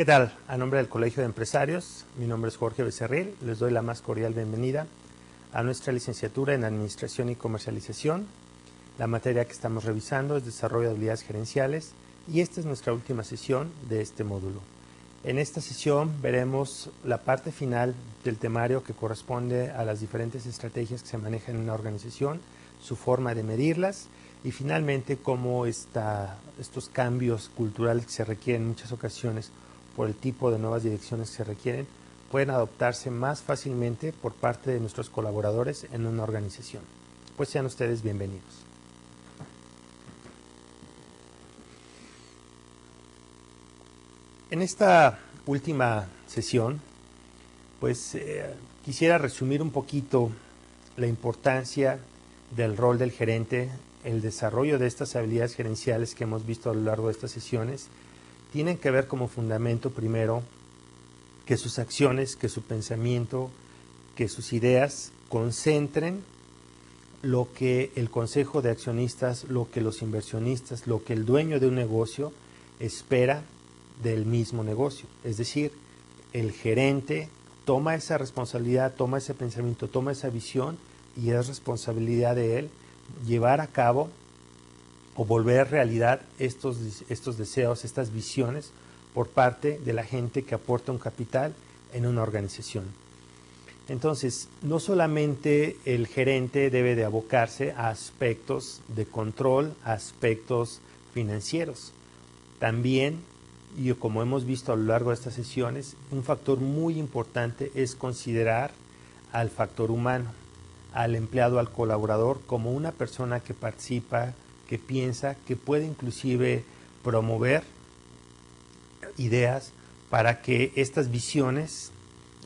¿Qué tal? A nombre del Colegio de Empresarios, mi nombre es Jorge Becerril, les doy la más cordial bienvenida a nuestra licenciatura en Administración y Comercialización. La materia que estamos revisando es Desarrollo de Habilidades Gerenciales y esta es nuestra última sesión de este módulo. En esta sesión veremos la parte final del temario que corresponde a las diferentes estrategias que se manejan en una organización, su forma de medirlas y finalmente cómo estos cambios culturales que se requieren en muchas ocasiones por el tipo de nuevas direcciones que se requieren, pueden adoptarse más fácilmente por parte de nuestros colaboradores en una organización. Pues sean ustedes bienvenidos. En esta última sesión, pues quisiera resumir un poquito la importancia del rol del gerente, el desarrollo de estas habilidades gerenciales que hemos visto a lo largo de estas sesiones. Tienen que ver como fundamento primero que sus acciones, que su pensamiento, que sus ideas concentren lo que el consejo de accionistas, lo que los inversionistas, lo que el dueño de un negocio espera del mismo negocio. Es decir, el gerente toma esa responsabilidad, toma ese pensamiento, toma esa visión y es responsabilidad de él llevar a cabo o volver realidad estos deseos, estas visiones por parte de la gente que aporta un capital en una organización. Entonces, no solamente el gerente debe de abocarse a aspectos de control, a aspectos financieros. También, y como hemos visto a lo largo de estas sesiones, un factor muy importante es considerar al factor humano, al empleado, al colaborador, como una persona que participa, que piensa, que puede inclusive promover ideas para que estas visiones,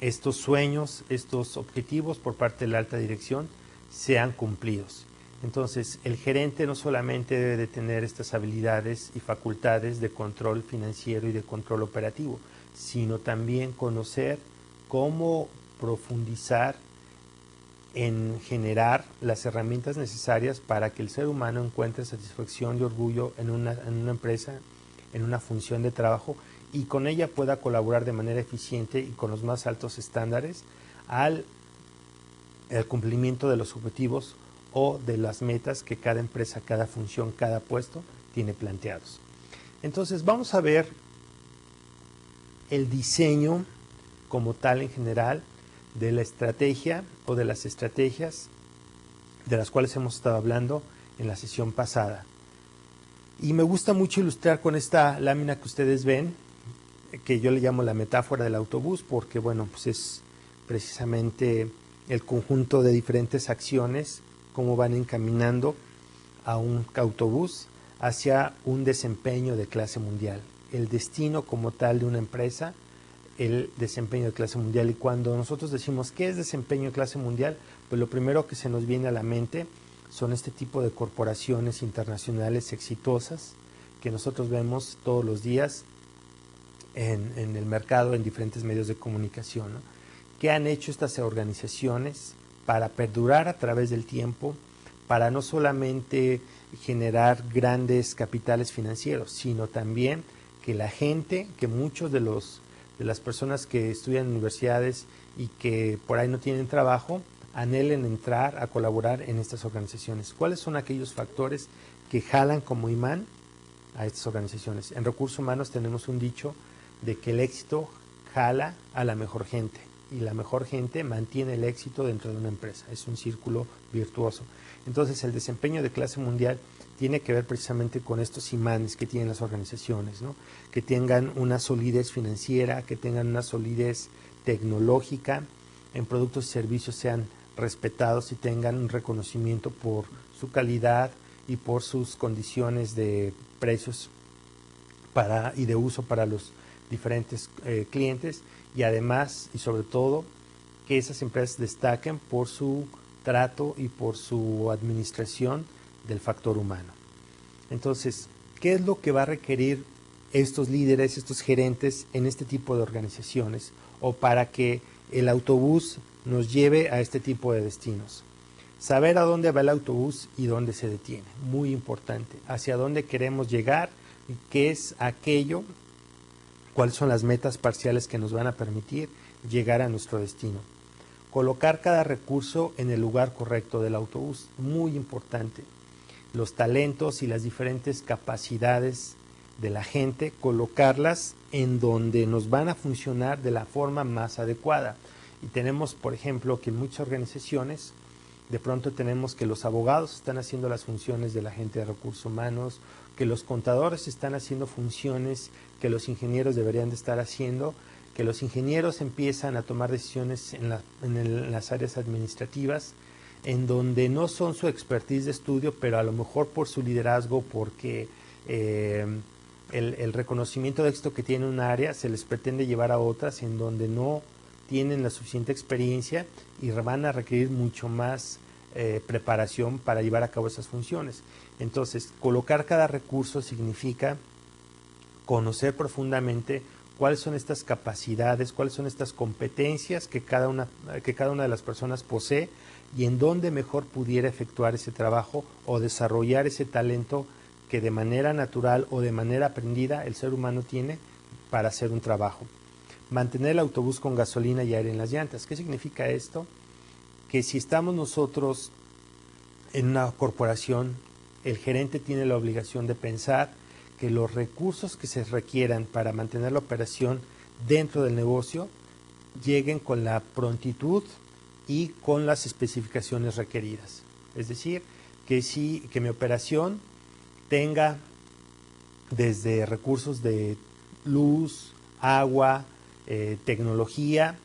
estos sueños, estos objetivos por parte de la alta dirección sean cumplidos. Entonces, el gerente no solamente debe de tener estas habilidades y facultades de control financiero y de control operativo, sino también conocer cómo profundizar en generar las herramientas necesarias para que el ser humano encuentre satisfacción y orgullo en una empresa, en una función de trabajo y con ella pueda colaborar de manera eficiente y con los más altos estándares al cumplimiento de los objetivos o de las metas que cada empresa, cada función, cada puesto tiene planteados. Entonces vamos a ver el diseño como tal en general de la estrategia o de las estrategias de las cuales hemos estado hablando en la sesión pasada. Y me gusta mucho ilustrar con esta lámina que ustedes ven, que yo le llamo la metáfora del autobús, porque bueno, pues es precisamente el conjunto de diferentes acciones, cómo van encaminando a un autobús hacia un desempeño de clase mundial. El destino como tal de una empresa, el desempeño de clase mundial. Y cuando nosotros decimos ¿qué es desempeño de clase mundial? Pues lo primero que se nos viene a la mente son este tipo de corporaciones internacionales exitosas que nosotros vemos todos los días en el mercado, en diferentes medios de comunicación, ¿no? ¿Qué han hecho estas organizaciones para perdurar a través del tiempo, para no solamente generar grandes capitales financieros, sino también que la gente, que muchos de las personas que estudian en universidades y que por ahí no tienen trabajo, anhelen entrar a colaborar en estas organizaciones? ¿Cuáles son aquellos factores que jalan como imán a estas organizaciones? En recursos humanos tenemos un dicho de que el éxito jala a la mejor gente y la mejor gente mantiene el éxito dentro de una empresa. Es un círculo virtuoso. Entonces el desempeño de clase mundial tiene que ver precisamente con estos imanes que tienen las organizaciones, ¿no? Que tengan una solidez financiera, que tengan una solidez tecnológica, en productos y servicios sean respetados y tengan un reconocimiento por su calidad y por sus condiciones de precios y de uso para los diferentes clientes, y además y sobre todo que esas empresas destaquen por su trato y por su administración del factor humano. Entonces, ¿qué es lo que va a requerir estos líderes, estos gerentes en este tipo de organizaciones o para que el autobús nos lleve a este tipo de destinos? Saber a dónde va el autobús y dónde se detiene, muy importante, hacia dónde queremos llegar y qué es aquello cuáles son las metas parciales que nos van a permitir llegar a nuestro destino. Colocar cada recurso en el lugar correcto del autobús, muy importante. Los talentos y las diferentes capacidades de la gente, colocarlas en donde nos van a funcionar de la forma más adecuada. Y tenemos, por ejemplo, que en muchas organizaciones, de pronto tenemos que los abogados están haciendo las funciones de la gente de recursos humanos, que los contadores están haciendo funciones que los ingenieros deberían de estar haciendo, que los ingenieros empiezan a tomar decisiones en las áreas administrativas, en donde no son su expertise de estudio, pero a lo mejor por su liderazgo, porque el reconocimiento de éxito que tiene un área se les pretende llevar a otras en donde no tienen la suficiente experiencia y van a requerir mucho más preparación para llevar a cabo esas funciones. Entonces, colocar cada recurso significa conocer profundamente cuáles son estas capacidades, cuáles son estas competencias que cada una de las personas posee y en dónde mejor pudiera efectuar ese trabajo o desarrollar ese talento que de manera natural o de manera aprendida el ser humano tiene para hacer un trabajo. Mantener el autobús con gasolina y aire en las llantas. ¿Qué significa esto? Que si estamos nosotros en una corporación, el gerente tiene la obligación de pensar que los recursos que se requieran para mantener la operación dentro del negocio lleguen con la prontitud y con las especificaciones requeridas. Es decir, que mi operación tenga desde recursos de luz, agua, tecnología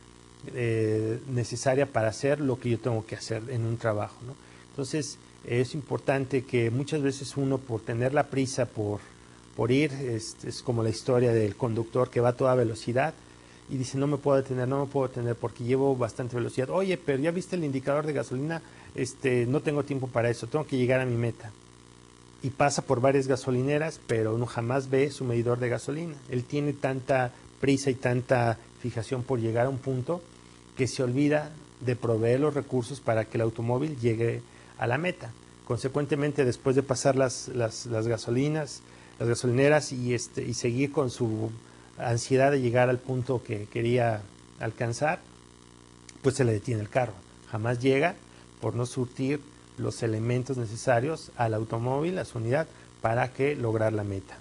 necesaria para hacer lo que yo tengo que hacer en un trabajo, ¿no? Entonces, es importante que muchas veces uno, por tener la prisa, por ir, es como la historia del conductor que va a toda velocidad y dice, no me puedo detener porque llevo bastante velocidad. Oye, pero ya viste el indicador de gasolina, no tengo tiempo para eso, tengo que llegar a mi meta. Y pasa por varias gasolineras, pero no jamás ve su medidor de gasolina. Él tiene tanta prisa y tanta fijación por llegar a un punto que se olvida de proveer los recursos para que el automóvil llegue a la meta. Consecuentemente, después de pasar las gasolineras y seguir con su ansiedad de llegar al punto que quería alcanzar, pues se le detiene el carro. Jamás llega por no surtir los elementos necesarios al automóvil, a su unidad, para que lograr la meta.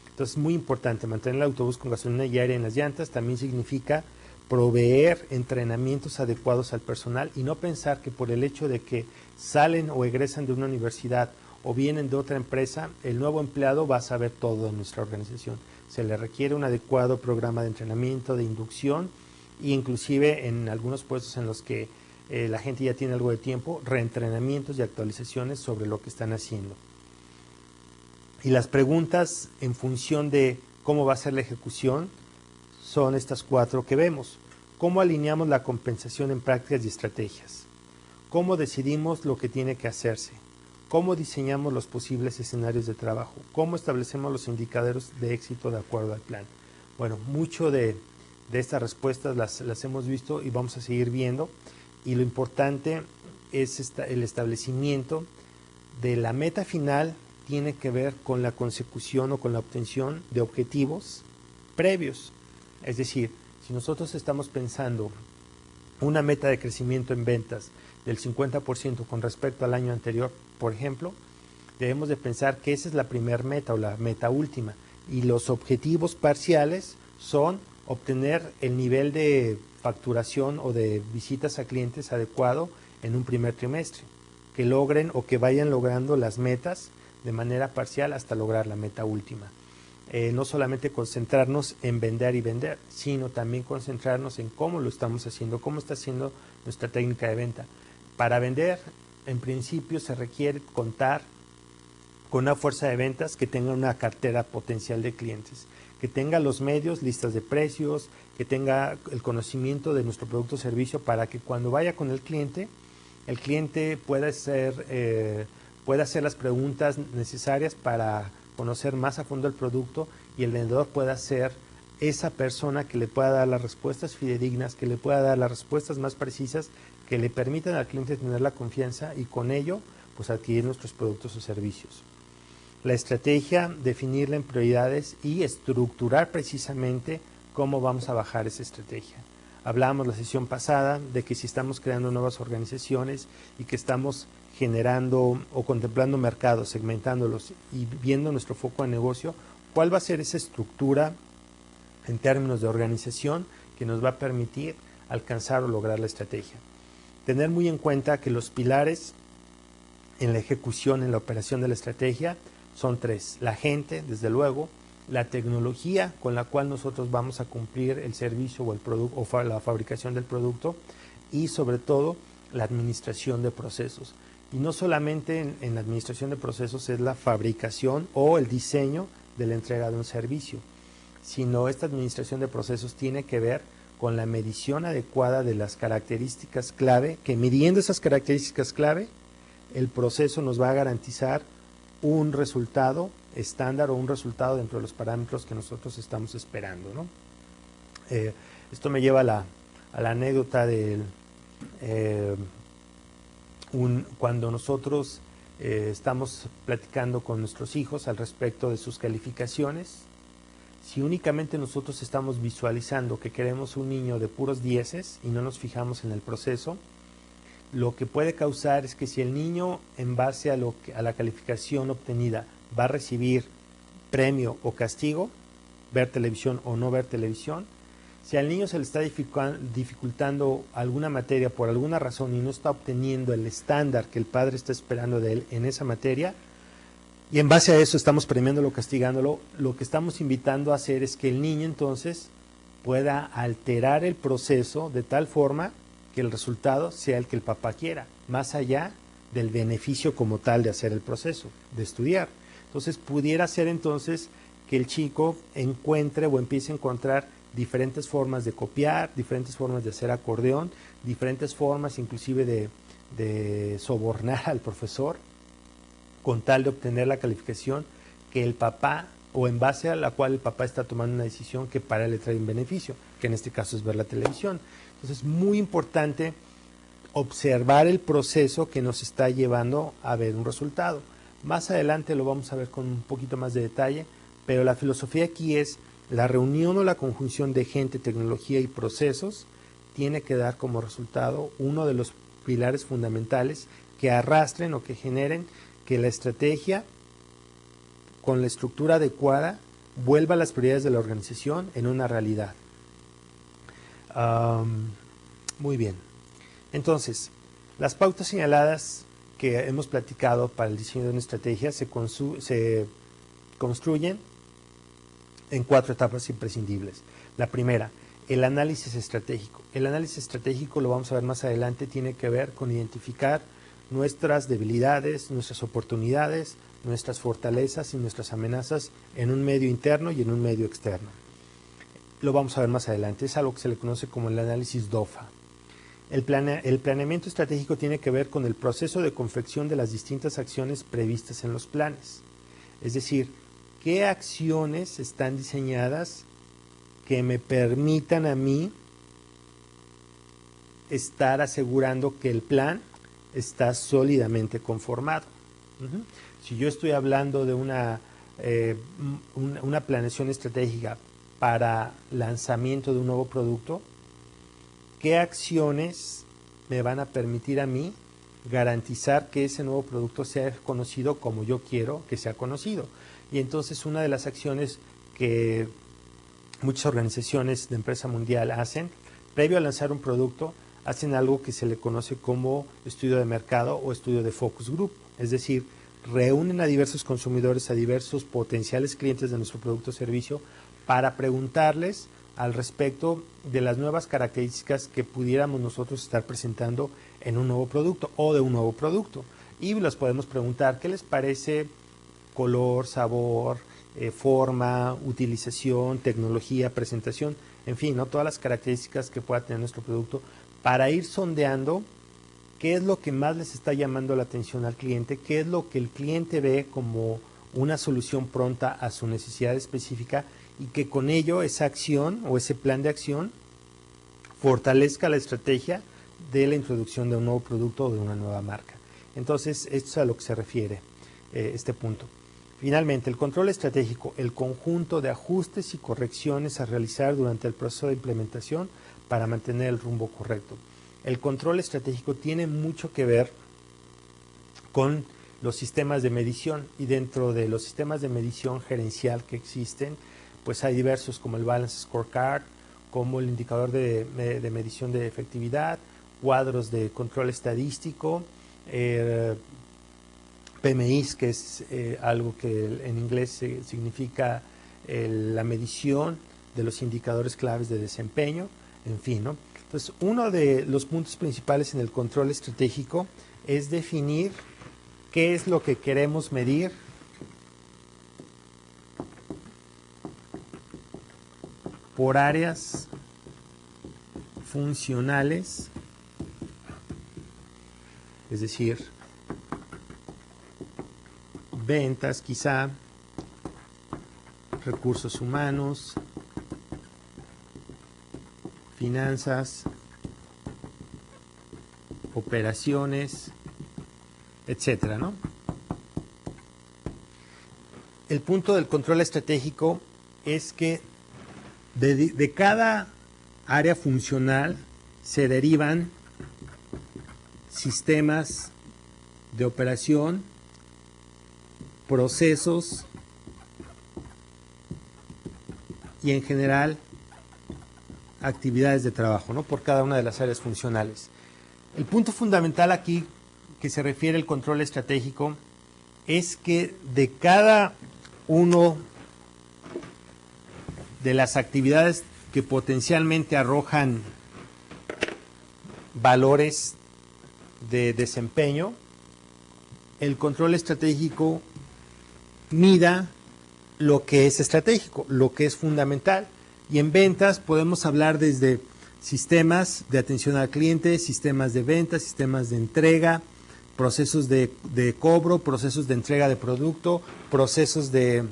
Entonces, muy importante mantener el autobús con gasolina y aire en las llantas. También significa proveer entrenamientos adecuados al personal y no pensar que por el hecho de que salen o egresan de una universidad o vienen de otra empresa, el nuevo empleado va a saber todo de nuestra organización. Se le requiere un adecuado programa de entrenamiento, de inducción e inclusive en algunos puestos en los que la gente ya tiene algo de tiempo, reentrenamientos y actualizaciones sobre lo que están haciendo. Y las preguntas en función de cómo va a ser la ejecución son estas 4 que vemos. ¿Cómo alineamos la compensación en prácticas y estrategias? ¿Cómo decidimos lo que tiene que hacerse? ¿Cómo diseñamos los posibles escenarios de trabajo? ¿Cómo establecemos los indicadores de éxito de acuerdo al plan? Bueno, mucho de estas respuestas las hemos visto y vamos a seguir viendo. Y lo importante es el establecimiento de la meta final. Tiene que ver con la consecución o con la obtención de objetivos previos. Es decir, si nosotros estamos pensando una meta de crecimiento en ventas del 50% con respecto al año anterior, por ejemplo, debemos de pensar que esa es la primera meta o la meta última. Y los objetivos parciales son obtener el nivel de facturación o de visitas a clientes adecuado en un primer trimestre, que logren o que vayan logrando las metas de manera parcial hasta lograr la meta última. No solamente concentrarnos en vender y vender, sino también concentrarnos en cómo lo estamos haciendo, cómo está haciendo nuestra técnica de venta. Para vender, en principio, se requiere contar con una fuerza de ventas que tenga una cartera potencial de clientes, que tenga los medios, listas de precios, que tenga el conocimiento de nuestro producto o servicio para que cuando vaya con el cliente pueda hacer las preguntas necesarias para conocer más a fondo el producto y el vendedor pueda ser esa persona que le pueda dar las respuestas fidedignas, que le pueda dar las respuestas más precisas, que le permitan al cliente tener la confianza y con ello pues adquirir nuestros productos o servicios. La estrategia, definirla en prioridades y estructurar precisamente cómo vamos a bajar esa estrategia. Hablábamos la sesión pasada de que si estamos creando nuevas organizaciones y que estamos generando o contemplando mercados, segmentándolos y viendo nuestro foco de negocio, ¿cuál va a ser esa estructura en términos de organización que nos va a permitir alcanzar o lograr la estrategia? Tener muy en cuenta que los pilares en la ejecución, en la operación de la estrategia, son 3. La gente, desde luego, la tecnología con la cual nosotros vamos a cumplir el servicio o el producto o la fabricación del producto, y sobre todo la administración de procesos. Y no solamente en la administración de procesos es la fabricación o el diseño de la entrega de un servicio, sino esta administración de procesos tiene que ver con la medición adecuada de las características clave, que midiendo esas características clave, el proceso nos va a garantizar un resultado estándar o un resultado dentro de los parámetros que nosotros estamos esperando, ¿no? Esto me lleva a la anécdota de cuando nosotros estamos platicando con nuestros hijos al respecto de sus calificaciones. Si únicamente nosotros estamos visualizando que queremos un niño de puros 10 y no nos fijamos en el proceso, lo que puede causar es que si el niño, en base a la calificación obtenida, va a recibir premio o castigo, ver televisión o no ver televisión, si al niño se le está dificultando alguna materia por alguna razón y no está obteniendo el estándar que el padre está esperando de él en esa materia, y en base a eso estamos premiándolo o castigándolo, lo que estamos invitando a hacer es que el niño entonces pueda alterar el proceso de tal forma que el resultado sea el que el papá quiera, más allá del beneficio como tal de hacer el proceso, de estudiar. Entonces pudiera ser entonces que el chico encuentre o empiece a encontrar diferentes formas de copiar, diferentes formas de hacer acordeón, diferentes formas inclusive de sobornar al profesor con tal de obtener la calificación que el papá, o en base a la cual el papá está tomando una decisión que para él le trae un beneficio, que en este caso es ver la televisión. Entonces es muy importante observar el proceso que nos está llevando a ver un resultado. Más adelante lo vamos a ver con un poquito más de detalle, pero la filosofía aquí es la reunión o la conjunción de gente, tecnología y procesos tiene que dar como resultado uno de los pilares fundamentales que arrastren o que generen que la estrategia con la estructura adecuada vuelva las prioridades de la organización en una realidad. Muy bien. Entonces, las pautas señaladas que hemos platicado para el diseño de una estrategia se construyen en 4 etapas imprescindibles. La primera, el análisis estratégico. El análisis estratégico, lo vamos a ver más adelante, tiene que ver con identificar nuestras debilidades, nuestras oportunidades, nuestras fortalezas y nuestras amenazas en un medio interno y en un medio externo. Lo vamos a ver más adelante, es algo que se le conoce como el análisis DOFA. El planeamiento estratégico tiene que ver con el proceso de confección de las distintas acciones previstas en los planes. Es decir, qué acciones están diseñadas que me permitan a mí estar asegurando que el plan está sólidamente conformado. Si yo estoy hablando de una planeación estratégica para lanzamiento de un nuevo producto, ¿qué acciones me van a permitir a mí garantizar que ese nuevo producto sea conocido como yo quiero que sea conocido? Y entonces una de las acciones que muchas organizaciones de empresa mundial hacen, previo a lanzar un producto, hacen algo que se le conoce como estudio de mercado o estudio de focus group, es decir, reúnen a diversos consumidores, a diversos potenciales clientes de nuestro producto o servicio para preguntarles al respecto de las nuevas características que pudiéramos nosotros estar presentando en un nuevo producto o de un nuevo producto. Y les podemos preguntar qué les parece color, sabor, forma, utilización, tecnología, presentación, en fin, ¿no? Todas las características que pueda tener nuestro producto para ir sondeando qué es lo que más les está llamando la atención al cliente, qué es lo que el cliente ve como una solución pronta a su necesidad específica y que con ello esa acción o ese plan de acción fortalezca la estrategia de la introducción de un nuevo producto o de una nueva marca. Entonces, esto es a lo que se refiere este punto. Finalmente, el control estratégico, el conjunto de ajustes y correcciones a realizar durante el proceso de implementación para mantener el rumbo correcto. El control estratégico tiene mucho que ver con los sistemas de medición, y dentro de los sistemas de medición gerencial que existen, pues hay diversos, como el Balance Scorecard, como el indicador de medición de efectividad, cuadros de control estadístico, PMIs, que es algo que en inglés significa la medición de los indicadores claves de desempeño, en fin, ¿no? Entonces, uno de los puntos principales en el control estratégico es definir qué es lo que queremos medir, por áreas funcionales, es decir, ventas quizá, recursos humanos, finanzas, operaciones, etcétera, ¿no? El punto del control estratégico es que de cada área funcional se derivan sistemas de operación, procesos y en general actividades de trabajo, ¿no? Por cada una de las áreas funcionales. El punto fundamental aquí que se refiere al control estratégico es que de cada uno de las actividades que potencialmente arrojan valores de desempeño, el control estratégico mida lo que es estratégico, lo que es fundamental. Y en ventas podemos hablar desde sistemas de atención al cliente, sistemas de ventas, sistemas de entrega, procesos de cobro, procesos de entrega de producto, procesos de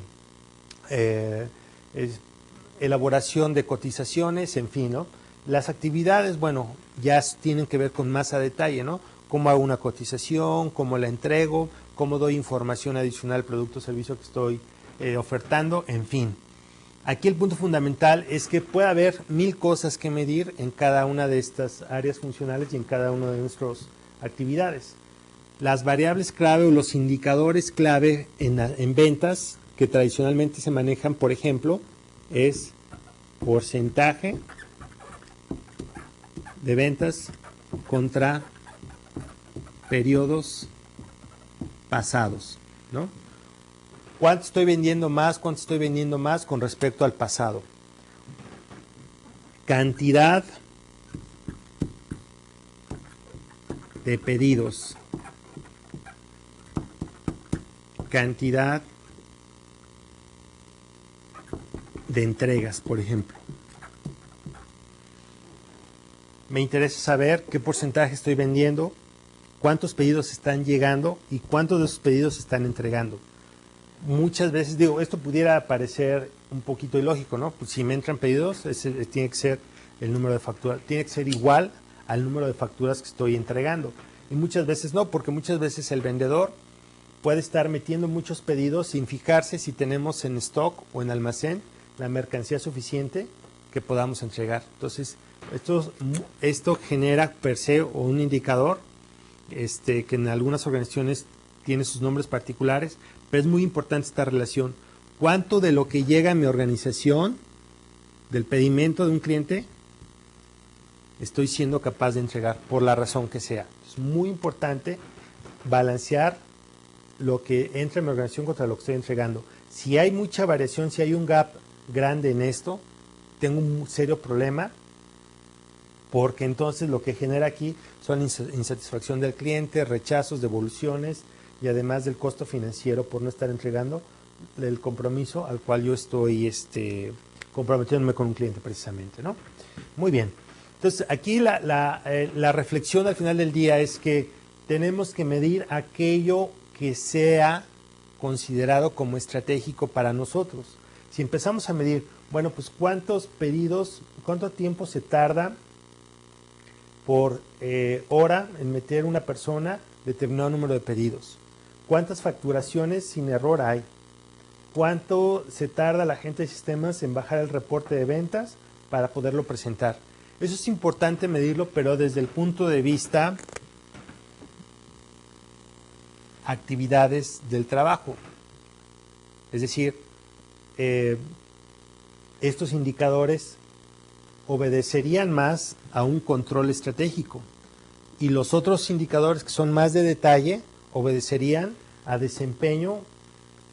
elaboración de cotizaciones, en fin, ¿no? Las actividades, bueno, ya tienen que ver con más a detalle, ¿no? Cómo hago una cotización, cómo la entrego, cómo doy información adicional al producto o servicio que estoy ofertando, en fin. Aquí el punto fundamental es que puede haber 1000 cosas que medir en cada una de estas áreas funcionales y en cada una de nuestras actividades. Las variables clave o los indicadores clave en ventas que tradicionalmente se manejan, por ejemplo, es porcentaje de ventas contra periodos pasados, ¿no? ¿Cuánto estoy vendiendo más? ¿Cuánto estoy vendiendo más con respecto al pasado? Cantidad de pedidos. Cantidad de entregas, por ejemplo. Me interesa saber qué porcentaje estoy vendiendo, cuántos pedidos están llegando y cuántos de esos pedidos se están entregando. Muchas veces digo, esto pudiera parecer un poquito ilógico, ¿no? Pues si me entran pedidos, tiene que ser el número de facturas, tiene que ser igual al número de facturas que estoy entregando. Y muchas veces no, porque muchas veces el vendedor puede estar metiendo muchos pedidos sin fijarse si tenemos en stock o en almacén la mercancía suficiente que podamos entregar. Entonces, esto genera per se un indicador que en algunas organizaciones tiene sus nombres particulares, pero es muy importante esta relación. ¿Cuánto de lo que llega a mi organización, del pedimento de un cliente, estoy siendo capaz de entregar, por la razón que sea? Es muy importante balancear lo que entra en mi organización contra lo que estoy entregando. Si hay mucha variación, si hay un gap grande en esto, tengo un serio problema, porque entonces lo que genera aquí son insatisfacción del cliente, rechazos, devoluciones y además del costo financiero por no estar entregando el compromiso al cual yo estoy comprometiéndome con un cliente precisamente, ¿no? Muy bien. Entonces, aquí la reflexión al final del día es que tenemos que medir aquello que sea considerado como estratégico para nosotros. Si empezamos a medir, bueno, pues cuántos pedidos, cuánto tiempo se tarda por hora en meter una persona determinado número de pedidos, cuántas facturaciones sin error hay, cuánto se tarda la gente de sistemas en bajar el reporte de ventas para poderlo presentar. Eso es importante medirlo, pero desde el punto de vista actividades del trabajo. Es decir, estos indicadores obedecerían más a un control estratégico y los otros indicadores que son más de detalle obedecerían a desempeño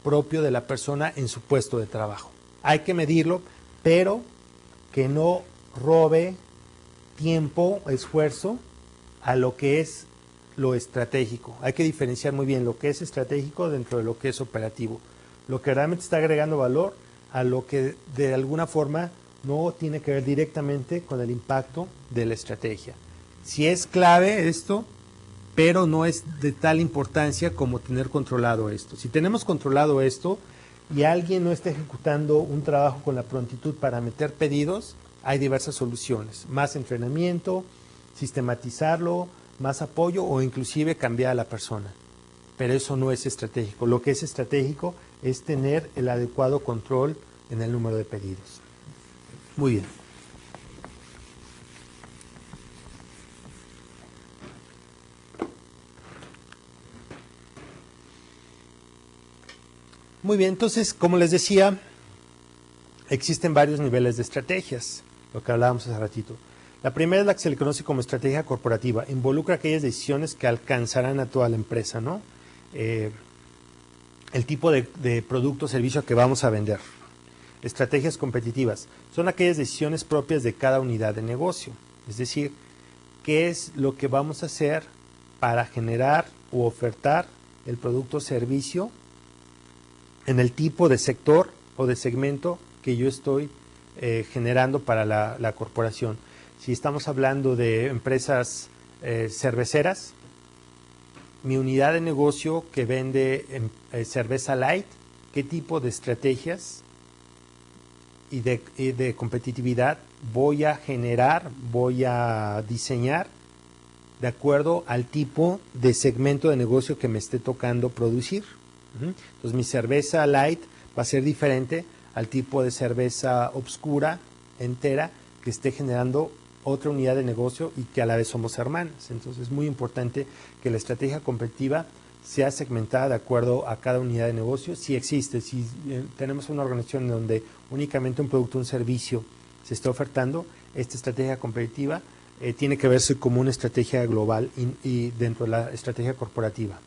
propio de la persona en su puesto de trabajo. Hay que medirlo, pero que no robe tiempo, esfuerzo a lo que es lo estratégico. Hay que diferenciar muy bien lo que es estratégico dentro de lo que es operativo. Lo que realmente está agregando valor a lo que de alguna forma no tiene que ver directamente con el impacto de la estrategia. Sí es clave esto, pero no es de tal importancia como tener controlado esto. Si tenemos controlado esto y alguien no está ejecutando un trabajo con la prontitud para meter pedidos, hay diversas soluciones. Más entrenamiento, sistematizarlo, más apoyo o inclusive cambiar a la persona. Pero eso no es estratégico. Lo que es estratégico es tener el adecuado control en el número de pedidos. Muy bien. Muy bien, entonces, como les decía, existen varios niveles de estrategias, lo que hablábamos hace ratito. La primera es la que se le conoce como estrategia corporativa. Involucra aquellas decisiones que alcanzarán a toda la empresa, ¿no? El tipo de producto o servicio que vamos a vender. Estrategias competitivas. Son aquellas decisiones propias de cada unidad de negocio. Es decir, qué es lo que vamos a hacer para generar u ofertar el producto o servicio en el tipo de sector o de segmento que yo estoy generando para la corporación. Si estamos hablando de empresas cerveceras, mi unidad de negocio que vende cerveza light, ¿qué tipo de estrategias y de competitividad voy a generar, voy a diseñar de acuerdo al tipo de segmento de negocio que me esté tocando producir? Entonces mi cerveza light va a ser diferente al tipo de cerveza oscura, entera, que esté generando otra unidad de negocio y que a la vez somos hermanas. Entonces es muy importante que la estrategia competitiva sea segmentada de acuerdo a cada unidad de negocio. Si existe, si tenemos una organización donde únicamente un producto o un servicio se está ofertando, esta estrategia competitiva tiene que verse como una estrategia global y dentro de la estrategia corporativa.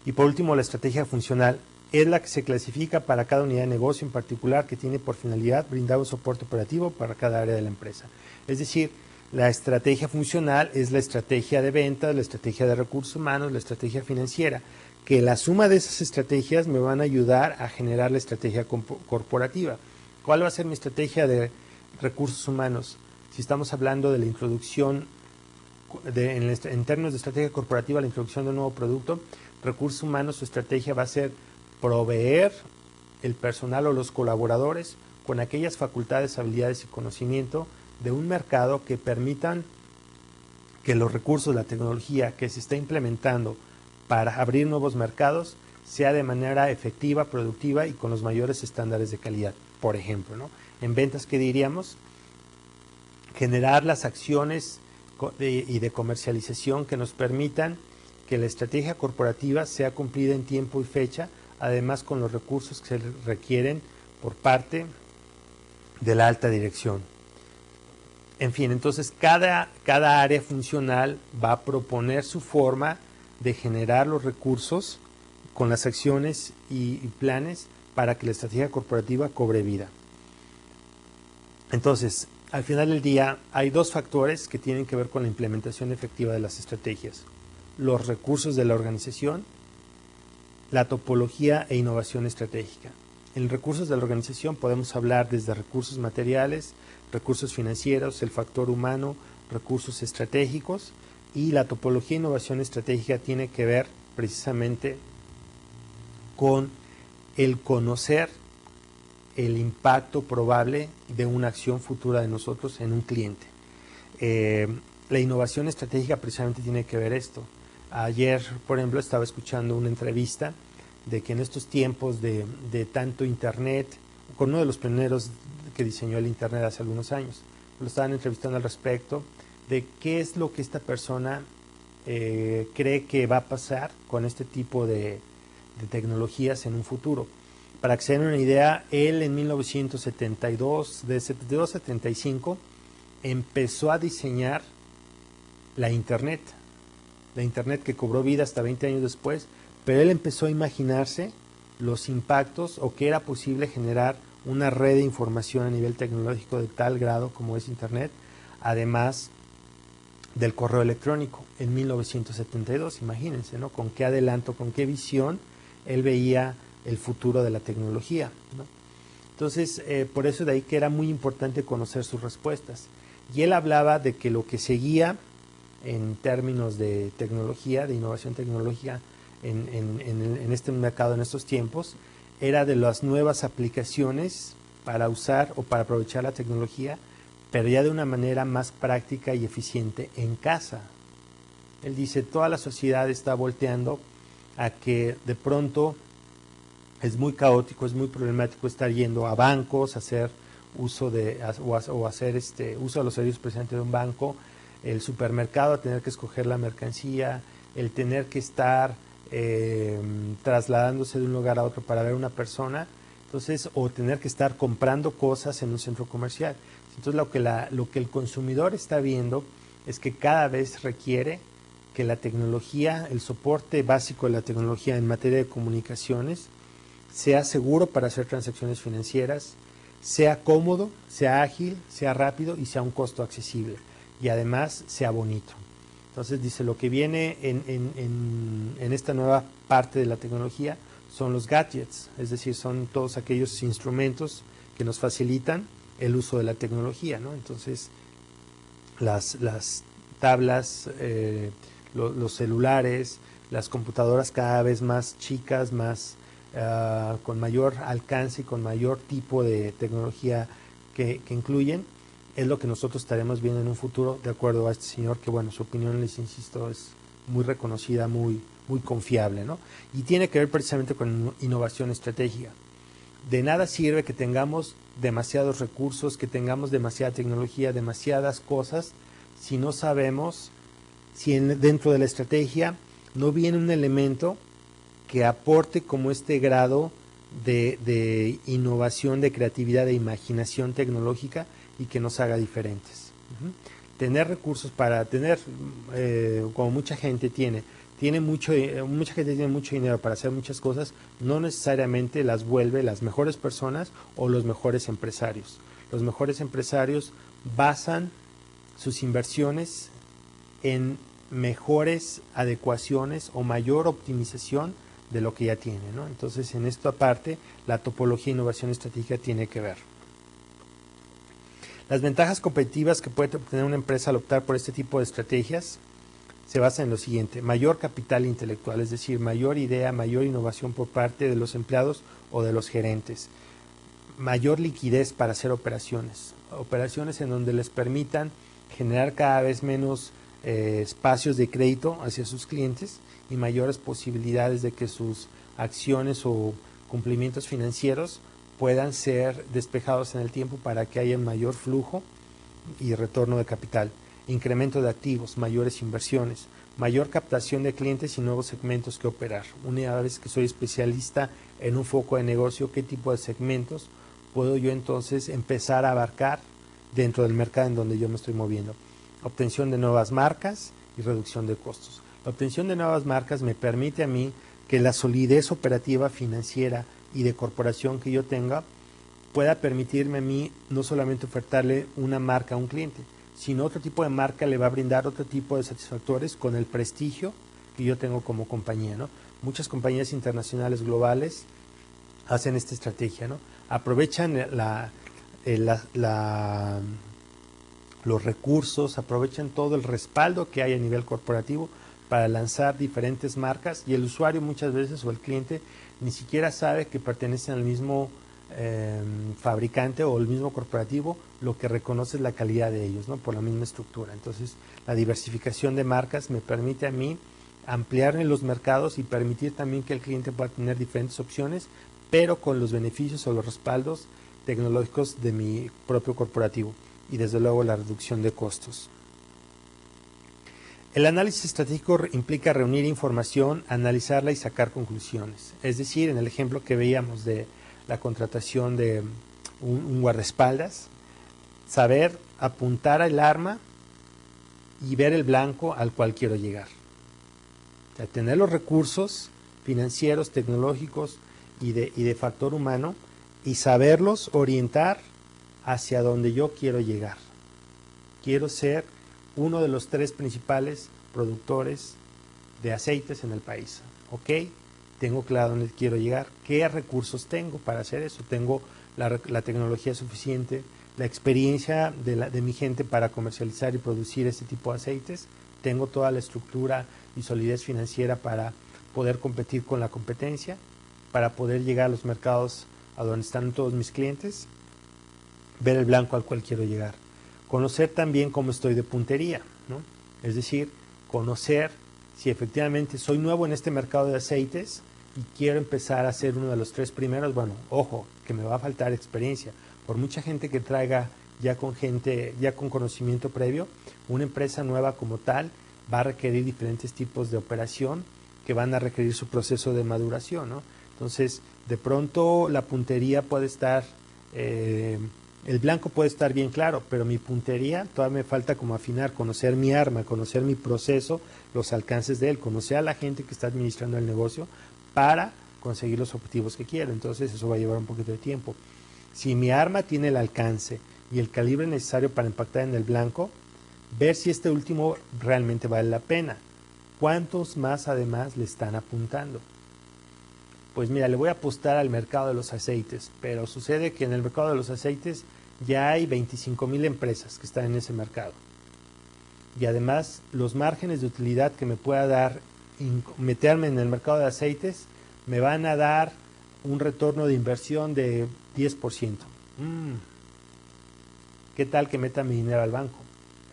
Y por último, la estrategia funcional es la que se clasifica para cada unidad de negocio en particular que tiene por finalidad brindar un soporte operativo para cada área de la empresa. Es decir, la estrategia funcional es la estrategia de ventas, la estrategia de recursos humanos, la estrategia financiera, que la suma de esas estrategias me van a ayudar a generar la estrategia corporativa. ¿Cuál va a ser mi estrategia de recursos humanos? Si estamos hablando de la introducción, en términos de estrategia corporativa, la introducción de un nuevo producto, recursos humanos, su estrategia va a ser proveer el personal o los colaboradores con aquellas facultades, habilidades y conocimiento de un mercado que permitan que los recursos, la tecnología que se está implementando para abrir nuevos mercados sea de manera efectiva, productiva y con los mayores estándares de calidad. Por ejemplo, ¿no? En ventas, ¿qué diríamos? Generar las acciones y de comercialización que nos permitan que la estrategia corporativa sea cumplida en tiempo y fecha, además con los recursos que se requieren por parte de la alta dirección. En fin, entonces cada área funcional va a proponer su forma de generar los recursos con las acciones y planes para que la estrategia corporativa cobre vida. Entonces, al final del día hay dos factores que tienen que ver con la implementación efectiva de las estrategias: los recursos de la organización, la topología e innovación estratégica. En recursos de la organización podemos hablar desde recursos materiales, recursos financieros, el factor humano, recursos estratégicos, y la topología e innovación estratégica tiene que ver precisamente con el conocer el impacto probable de una acción futura de nosotros en un cliente. La innovación estratégica precisamente tiene que ver esto. Ayer, por ejemplo, estaba escuchando una entrevista de que en estos tiempos de tanto Internet, con uno de los pioneros que diseñó el Internet hace algunos años, lo estaban entrevistando al respecto de qué es lo que esta persona cree que va a pasar con este tipo de tecnologías en un futuro. Para que se den una idea, él en 1972, de 72 a 75, empezó a diseñar la Internet que cobró vida hasta 20 años después, pero él empezó a imaginarse los impactos o que era posible generar una red de información a nivel tecnológico de tal grado como es Internet, además del correo electrónico en 1972, imagínense, ¿no? Con qué adelanto, con qué visión él veía el futuro de la tecnología, ¿no? Entonces, por eso de ahí que era muy importante conocer sus respuestas. Y él hablaba de que lo que seguía en términos de tecnología, de innovación tecnológica en este mercado, en estos tiempos, era de las nuevas aplicaciones para usar o para aprovechar la tecnología, pero ya de una manera más práctica y eficiente en casa. Él dice, toda la sociedad está volteando a que de pronto es muy caótico, es muy problemático estar yendo a bancos, hacer uso de hacer uso de los servicios precisamente de un banco, el supermercado, a tener que escoger la mercancía, el tener que estar trasladándose de un lugar a otro para ver a una persona, entonces, o tener que estar comprando cosas en un centro comercial. Entonces, lo que el consumidor está viendo es que cada vez requiere que la tecnología, el soporte básico de la tecnología en materia de comunicaciones, sea seguro para hacer transacciones financieras, sea cómodo, sea ágil, sea rápido y sea un costo accesible. Y además sea bonito. Entonces dice, lo que viene en esta nueva parte de la tecnología son los gadgets, es decir, son todos aquellos instrumentos que nos facilitan el uso de la tecnología, ¿no? Entonces, las tablas, los celulares, las computadoras cada vez más chicas, más con mayor alcance y con mayor tipo de tecnología que incluyen, es lo que nosotros estaremos viendo en un futuro, de acuerdo a este señor, que bueno, su opinión, les insisto, es muy reconocida, muy confiable, ¿no? Y tiene que ver precisamente con innovación estratégica. De nada sirve que tengamos demasiados recursos, que tengamos demasiada tecnología, demasiadas cosas, si no sabemos, si dentro de la estrategia no viene un elemento que aporte como este grado de innovación, de creatividad, de imaginación tecnológica y que nos haga diferentes. Tener recursos para tener, como mucha gente tiene mucha gente tiene mucho dinero para hacer muchas cosas, no necesariamente las vuelve las mejores personas o los mejores empresarios. Los mejores empresarios basan sus inversiones en mejores adecuaciones o mayor optimización de lo que ya tiene, ¿no? Entonces, en esta parte, la topología e innovación estratégica tiene que ver. Las ventajas competitivas que puede obtener una empresa al optar por este tipo de estrategias se basan en lo siguiente: mayor capital intelectual, es decir, mayor idea, mayor innovación por parte de los empleados o de los gerentes, mayor liquidez para hacer operaciones en donde les permitan generar cada vez menos espacios de crédito hacia sus clientes y mayores posibilidades de que sus acciones o cumplimientos financieros puedan ser despejados en el tiempo para que haya mayor flujo y retorno de capital, incremento de activos, mayores inversiones, mayor captación de clientes y nuevos segmentos que operar. Una vez que soy especialista en un foco de negocio, ¿qué tipo de segmentos puedo yo entonces empezar a abarcar dentro del mercado en donde yo me estoy moviendo? Obtención de nuevas marcas y reducción de costos. La obtención de nuevas marcas me permite a mí que la solidez operativa financiera y de corporación que yo tenga pueda permitirme a mí no solamente ofertarle una marca a un cliente, sino otro tipo de marca le va a brindar otro tipo de satisfactores con el prestigio que yo tengo como compañía, ¿no? Muchas compañías internacionales globales hacen esta estrategia, ¿no? Aprovechan los recursos, aprovechan todo el respaldo que hay a nivel corporativo para lanzar diferentes marcas, y el usuario muchas veces o el cliente ni siquiera sabe que pertenecen al mismo fabricante o el mismo corporativo. Lo que reconoce es la calidad de ellos, ¿no? Por la misma estructura. Entonces, la diversificación de marcas me permite a mí ampliar en los mercados y permitir también que el cliente pueda tener diferentes opciones, pero con los beneficios o los respaldos tecnológicos de mi propio corporativo y desde luego la reducción de costos. El análisis estratégico implica reunir información, analizarla y sacar conclusiones. Es decir, en el ejemplo que veíamos de la contratación de un guardaespaldas, saber apuntar al arma y ver el blanco al cual quiero llegar. O sea, tener los recursos financieros, tecnológicos y de factor humano y saberlos orientar hacia donde yo quiero llegar. Quiero ser uno de los 3 principales productores de aceites en el país. ¿Ok? Tengo claro dónde quiero llegar. ¿Qué recursos tengo para hacer eso? Tengo la tecnología suficiente, la experiencia de mi gente para comercializar y producir este tipo de aceites. Tengo toda la estructura y solidez financiera para poder competir con la competencia, para poder llegar a los mercados a donde están todos mis clientes, ver el blanco al cual quiero llegar. Conocer también cómo estoy de puntería, ¿no? Es decir, conocer si efectivamente soy nuevo en este mercado de aceites y quiero empezar a ser uno de los 3 primeros. Bueno, ojo, que me va a faltar experiencia. Por mucha gente que traiga ya con conocimiento previo, una empresa nueva como tal va a requerir diferentes tipos de operación que van a requerir su proceso de maduración, ¿no? Entonces, de pronto la puntería puede estar, el blanco puede estar bien claro, pero mi puntería todavía me falta como afinar, conocer mi arma, conocer mi proceso, los alcances de él, conocer a la gente que está administrando el negocio para conseguir los objetivos que quiero. Entonces eso va a llevar un poquito de tiempo. Si mi arma tiene el alcance y el calibre necesario para impactar en el blanco, ver si este último realmente vale la pena. ¿Cuántos más además le están apuntando? Pues mira, le voy a apostar al mercado de los aceites, pero sucede que en el mercado de los aceites ya hay 25,000 empresas que están en ese mercado. Y además los márgenes de utilidad que me pueda dar meterme en el mercado de aceites me van a dar un retorno de inversión de 10%. ¿Qué tal que meta mi dinero al banco?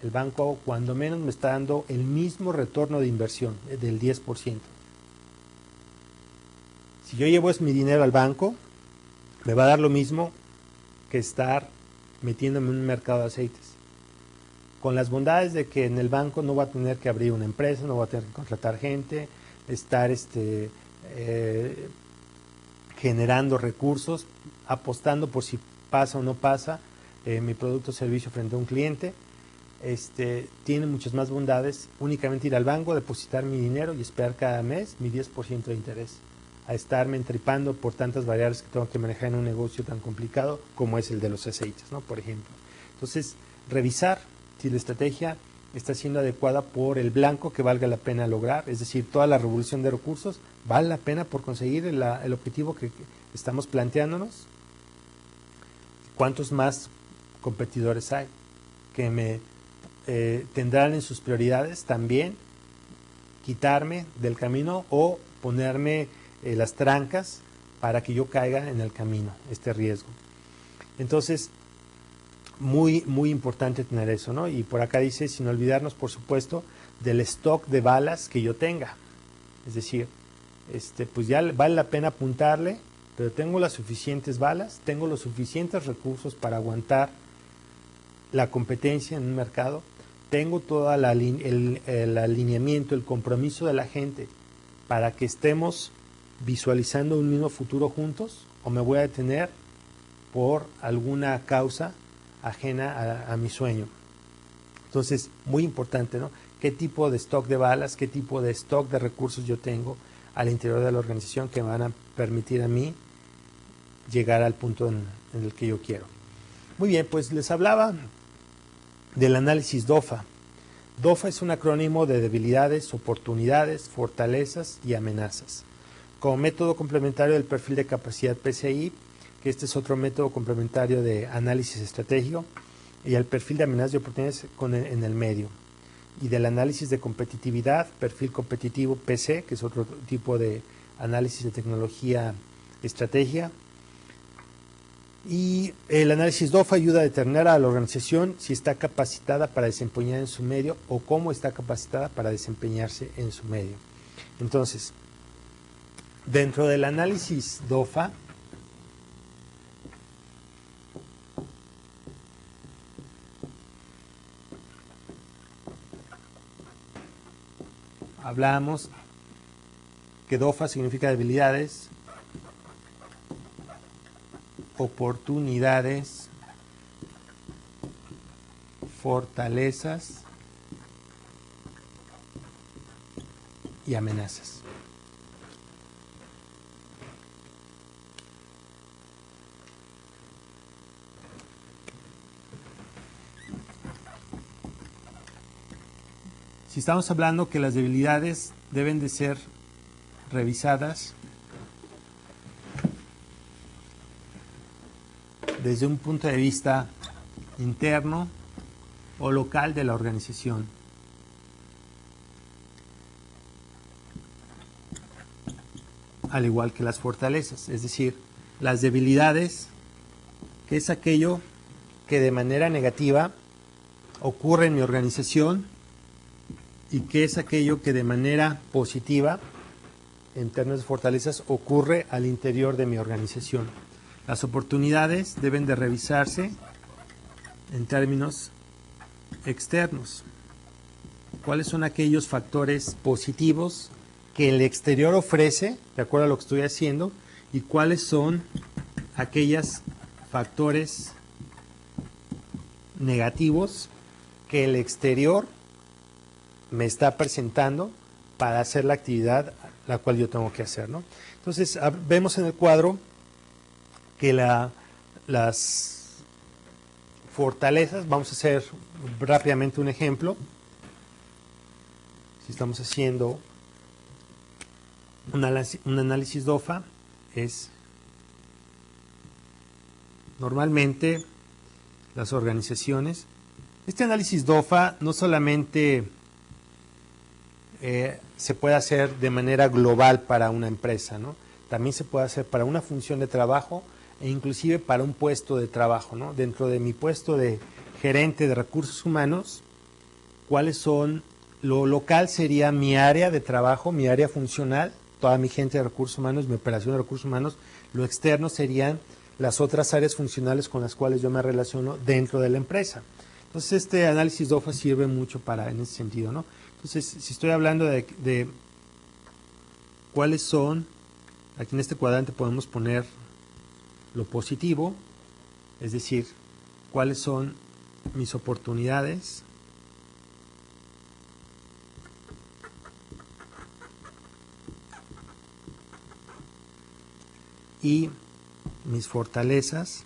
El banco cuando menos me está dando el mismo retorno de inversión del 10%. Si yo llevo mi dinero al banco, me va a dar lo mismo que estar metiéndome en un mercado de aceites. Con las bondades de que en el banco no va a tener que abrir una empresa, no va a tener que contratar gente, estar generando recursos, apostando por si pasa o no pasa mi producto o servicio frente a un cliente. Tiene muchas más bondades únicamente ir al banco, depositar mi dinero y esperar cada mes mi 10% de interés, a estarme entripando por tantas variables que tengo que manejar en un negocio tan complicado como es el de los aceites, ¿no? Por ejemplo. Entonces, revisar si la estrategia está siendo adecuada por el blanco que valga la pena lograr, es decir, toda la revolución de recursos vale la pena por conseguir el objetivo que estamos planteándonos. ¿Cuántos más competidores hay que me tendrán en sus prioridades también quitarme del camino o ponerme las trancas para que yo caiga en el camino, este riesgo? Entonces, muy, muy importante tener eso, ¿no? Y por acá dice, sin olvidarnos, por supuesto, del stock de balas que yo tenga. Es decir, pues ya vale la pena apuntarle, pero tengo las suficientes balas, tengo los suficientes recursos para aguantar la competencia en un mercado, tengo todo el alineamiento, el compromiso de la gente para que estemos visualizando un mismo futuro juntos, o me voy a detener por alguna causa ajena a mi sueño. Entonces, muy importante, ¿no? ¿Qué tipo de stock de balas, qué tipo de stock de recursos yo tengo al interior de la organización que me van a permitir a mí llegar al punto en el que yo quiero? Muy bien, pues les hablaba del análisis DOFA. DOFA es un acrónimo de debilidades, oportunidades, fortalezas y amenazas. Como método complementario del perfil de capacidad PCI, que este es otro método complementario de análisis estratégico, y el perfil de amenazas y oportunidades en el medio. Y del análisis de competitividad, perfil competitivo PC, que es otro tipo de análisis de tecnología estrategia. Y el análisis DOFA ayuda a determinar a la organización si está capacitada para desempeñar en su medio o cómo está capacitada para desempeñarse en su medio. Entonces, dentro del análisis DOFA, hablamos que DOFA significa debilidades, oportunidades, fortalezas y amenazas. Si estamos hablando que las debilidades deben de ser revisadas desde un punto de vista interno o local de la organización. Al igual que las fortalezas, es decir, las debilidades, que es aquello que de manera negativa ocurre en mi organización y que es aquello que de manera positiva, en términos de fortalezas, ocurre al interior de mi organización. Las oportunidades deben de revisarse en términos externos. ¿Cuáles son aquellos factores positivos que el exterior ofrece, de acuerdo a lo que estoy haciendo, y cuáles son aquellos factores negativos que el exterior me está presentando para hacer la actividad la cual yo tengo que hacer, ¿no? Entonces, vemos en el cuadro que las fortalezas, vamos a hacer rápidamente un ejemplo. Si estamos haciendo un análisis DOFA, es normalmente las organizaciones. Este análisis DOFA no solamente se puede hacer de manera global para una empresa, ¿no? También se puede hacer para una función de trabajo e inclusive para un puesto de trabajo, ¿no? Dentro de mi puesto de gerente de recursos humanos, ¿cuáles son? Lo local sería mi área de trabajo, mi área funcional, toda mi gente de recursos humanos, mi operación de recursos humanos. Lo externo serían las otras áreas funcionales con las cuales yo me relaciono dentro de la empresa. Entonces, este análisis DOFA sirve mucho en ese sentido, ¿no? Entonces, si estoy hablando de cuáles son, aquí en este cuadrante podemos poner lo positivo, es decir, cuáles son mis oportunidades, y mis fortalezas,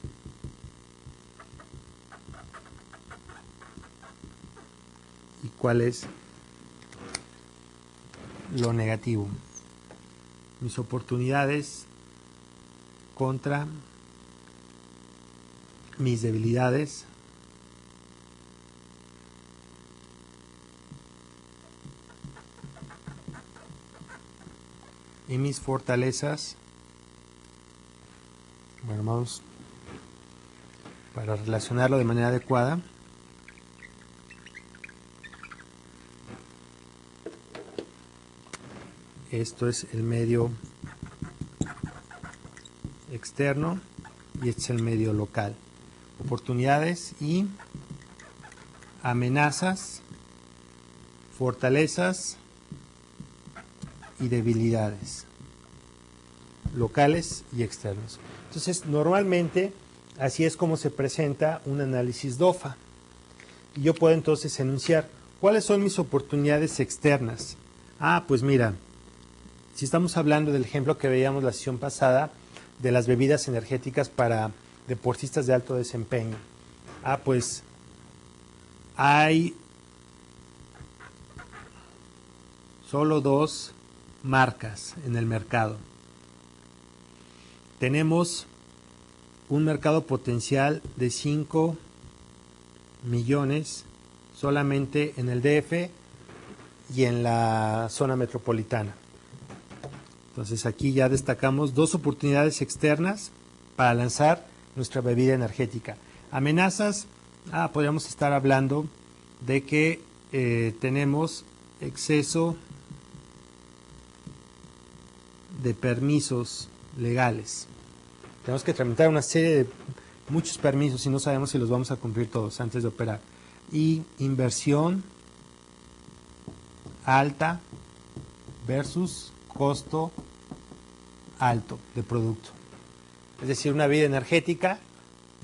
y cuál es lo negativo. Mis oportunidades contra mis debilidades y mis fortalezas. Bueno, vamos para relacionarlo de manera adecuada. Esto es el medio externo y este es el medio local. Oportunidades y amenazas, fortalezas y debilidades locales y externos. Entonces, normalmente así es como se presenta un análisis DOFA. Y yo puedo entonces enunciar cuáles son mis oportunidades externas. Pues mira, si estamos hablando del ejemplo que veíamos la sesión pasada de las bebidas energéticas para deportistas de alto desempeño. Pues hay solo 2 marcas en el mercado. Tenemos un mercado potencial de 5 millones solamente en el DF y en la zona metropolitana. Entonces aquí ya destacamos 2 oportunidades externas para lanzar nuestra bebida energética. Amenazas, podríamos estar hablando de que tenemos exceso de permisos legales. Tenemos que tramitar una serie de muchos permisos y no sabemos si los vamos a cumplir todos antes de operar. Y inversión alta versus costo alto de producto. Es decir, una bebida energética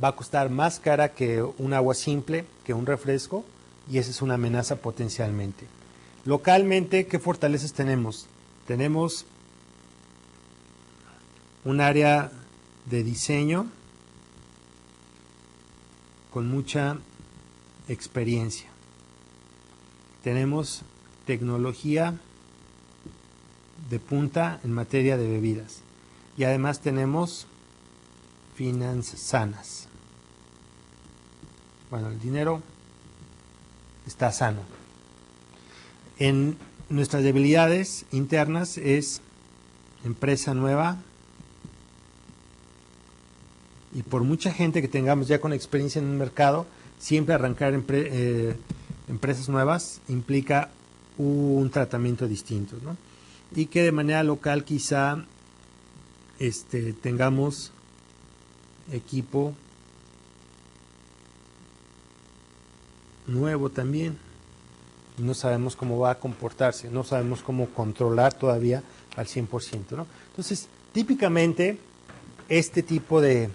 va a costar más cara que un agua simple, que un refresco, y esa es una amenaza potencialmente. Localmente, ¿qué fortalezas tenemos? Tenemos un área de diseño con mucha experiencia. Tenemos tecnología de punta en materia de bebidas. Y además tenemos finanzas sanas. Bueno, el dinero está sano. En nuestras debilidades internas es empresa nueva, y por mucha gente que tengamos ya con experiencia en un mercado, siempre arrancar empresas nuevas implica un tratamiento distinto, ¿no? Y que de manera local quizá tengamos equipo nuevo también, y no sabemos cómo va a comportarse, no sabemos cómo controlar todavía al 100%, ¿no? Entonces, típicamente este tipo de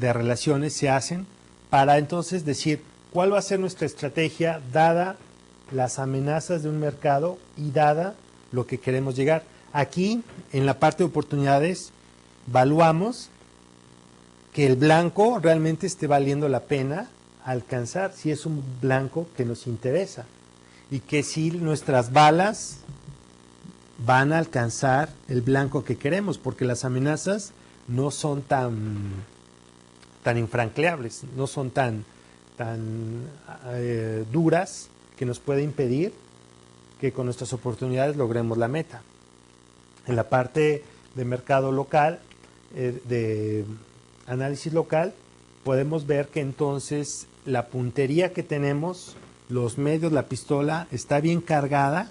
relaciones se hacen para entonces decir cuál va a ser nuestra estrategia dada las amenazas de un mercado y dada lo que queremos llegar. Aquí, en la parte de oportunidades, evaluamos que el blanco realmente esté valiendo la pena alcanzar, si es un blanco que nos interesa, y que si nuestras balas van a alcanzar el blanco que queremos, porque las amenazas no son tan infranqueables, no son tan duras, que nos puede impedir que con nuestras oportunidades logremos la meta. En la parte de mercado local, de análisis local, podemos ver que entonces la puntería que tenemos, los medios, la pistola, está bien cargada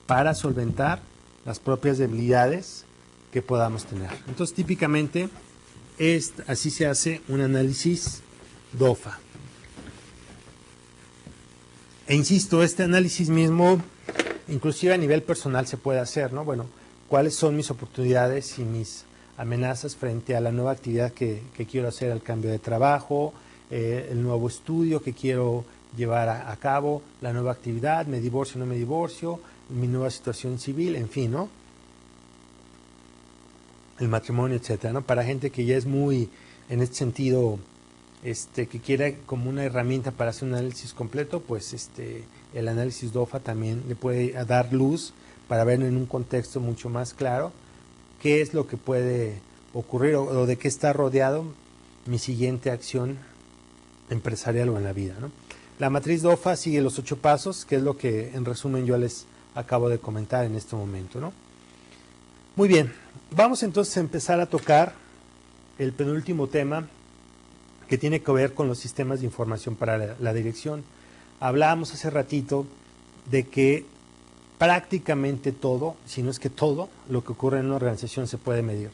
para solventar las propias debilidades que podamos tener. Entonces, típicamente, así se hace un análisis DOFA. E insisto, este análisis mismo, inclusive a nivel personal se puede hacer, ¿no? Bueno, ¿cuáles son mis oportunidades y mis amenazas frente a la nueva actividad que quiero hacer, al cambio de trabajo, el nuevo estudio que quiero llevar a cabo, la nueva actividad, me divorcio o no me divorcio, mi nueva situación civil, en fin, ¿no? El matrimonio, etcétera, ¿no? Para gente que ya es muy, en este sentido, que quiere como una herramienta para hacer un análisis completo, pues el análisis DOFA también le puede dar luz para ver en un contexto mucho más claro qué es lo que puede ocurrir o de qué está rodeado mi siguiente acción empresarial o en la vida, ¿no? La matriz DOFA sigue los 8 pasos, que es lo que en resumen yo les acabo de comentar en este momento, ¿no? Muy bien, vamos entonces a empezar a tocar el penúltimo tema, que tiene que ver con los sistemas de información para la dirección. Hablábamos hace ratito de que prácticamente todo, si no es que todo, lo que ocurre en una organización se puede medir.